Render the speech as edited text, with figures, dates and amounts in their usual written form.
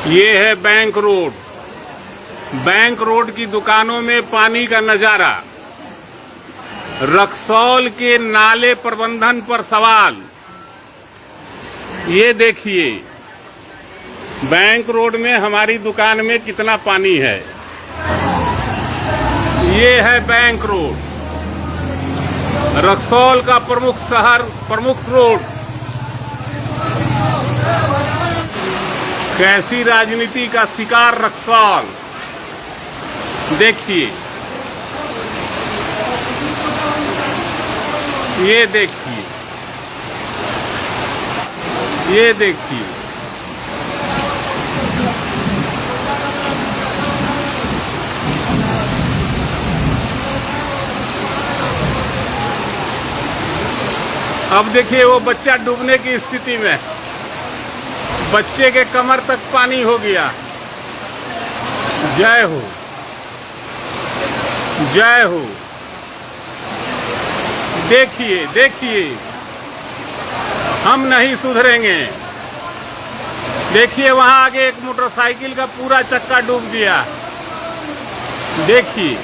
ये है bank road. Bank road की दुकानों में पानी का नजारा। रक्सौल के नाले प्रबंधन पर सवाल। ये देखिए बैंक रोड में हमारी दुकान में कितना पानी है। ये है बैंक रोड, रक्सौल का प्रमुख शहर, प्रमुख रोड। कैसी राजनीति का शिकार रक्सौल, देखिए, ये देखिए, ये देखिए। अब देखिए वो बच्चा डूबने की स्थिति में, बच्चे के कमर तक पानी हो गया। जय हो, जय हो। देखिए देखिए, हम नहीं सुधरेंगे। देखिए वहां आगे एक मोटरसाइकिल का पूरा चक्का डूब गया। देखिए।